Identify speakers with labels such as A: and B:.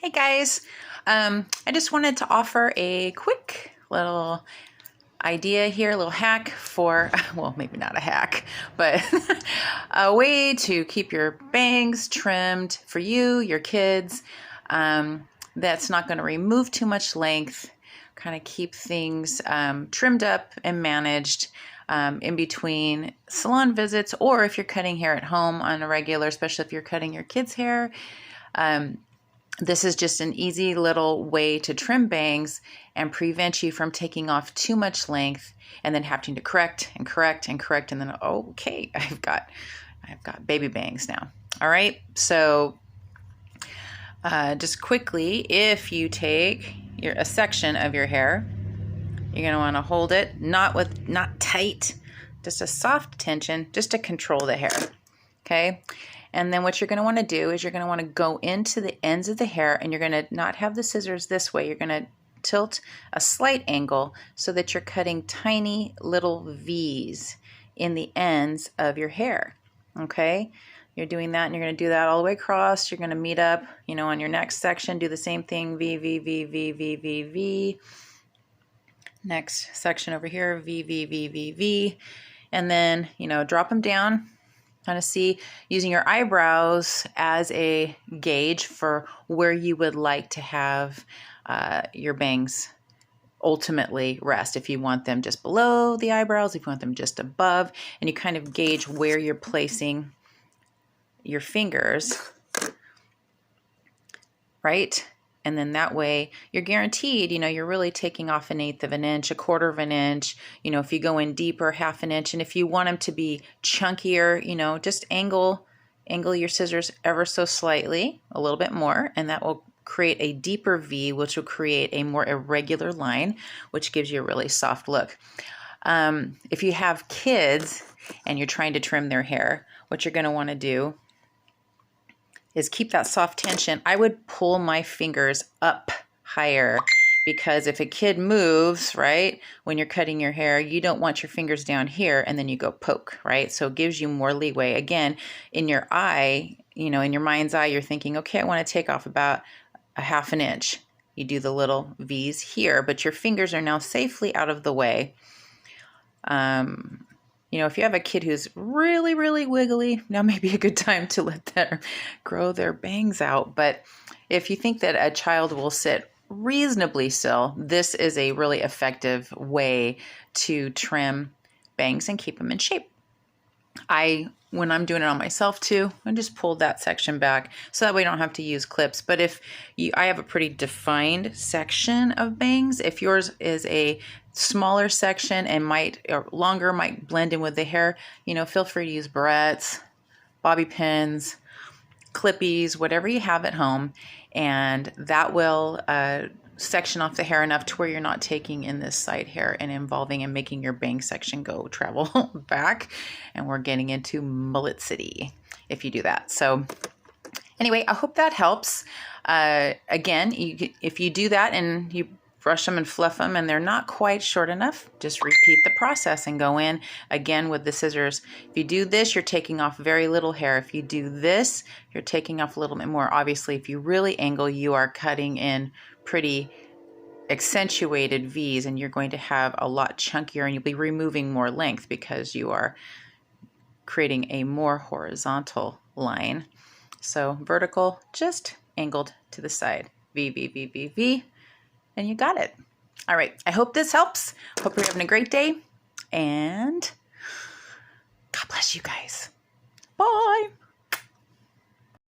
A: Hey guys, I just wanted to offer a quick little idea here, a little hack for, well, maybe not a hack, but a way to keep your bangs trimmed for you, your kids, that's not going to remove too much length, kind of keep things trimmed up and managed in between salon visits, or if you're cutting hair at home on a regular, especially if you're cutting your kids' hair. This is just an easy little way to trim bangs and prevent you from taking off too much length and then having to correct and correct and correct and then, okay, I've got baby bangs now. All right, so just quickly, if you take a section of your hair, you're gonna wanna hold it, not tight, just a soft tension, just to control the hair, okay? And then what you're going to want to do is you're going to want to go into the ends of the hair, and you're going to not have the scissors this way. You're going to tilt a slight angle so that you're cutting tiny little V's in the ends of your hair. Okay? You're doing that, and you're going to do that all the way across. You're going to meet up, on your next section, do the same thing, V, V, V, V, V, V, V. Next section over here, V, V, V, V, V. And then, drop them down. Kind of see, using your eyebrows as a gauge for where you would like to have your bangs ultimately rest. If you want them just below the eyebrows, if you want them just above, and you kind of gauge where you're placing your fingers, right? And then that way you're guaranteed, you're really taking off 1/8 of an inch, 1/4 of an inch, if you go in deeper, 1/2 an inch. And if you want them to be chunkier, just angle your scissors ever so slightly, a little bit more, and that will create a deeper V, which will create a more irregular line, which gives you a really soft look. If you have kids and you're trying to trim their hair, what you're going to want to do is keep that soft tension. I would pull my fingers up higher, because if a kid moves, right, when you're cutting your hair, you don't want your fingers down here and then you go poke, right? So it gives you more leeway. Again, in your eye, in your mind's eye, you're thinking, okay, I want to take off about 1/2 an inch. You do the little V's here, but your fingers are now safely out of the way. If you have a kid who's really, really wiggly, now may be a good time to let them grow their bangs out. But if you think that a child will sit reasonably still, this is a really effective way to trim bangs and keep them in shape. When I'm doing it on myself too, I just pulled that section back so that way I don't have to use clips. But I have a pretty defined section of bangs. If yours is a smaller section and longer, might blend in with the hair, feel free to use barrettes, bobby pins, clippies, whatever you have at home, and that will section off the hair enough to where you're not taking in this side hair and involving and making your bang section travel back. And we're getting into mullet city if you do that. So anyway, I hope that helps. Again, if you do that and you brush them and fluff them and they're not quite short enough, just repeat the process and go in again with the scissors. If you do this, you're taking off very little hair. If you do this, you're taking off a little bit more. Obviously, if you really angle, you are cutting in pretty accentuated V's, and you're going to have a lot chunkier, and you'll be removing more length because you are creating a more horizontal line. So vertical, just angled to the side. V, V, V, V, V. And you got it. All right. I hope this helps. Hope you're having a great day. And God bless you guys. Bye.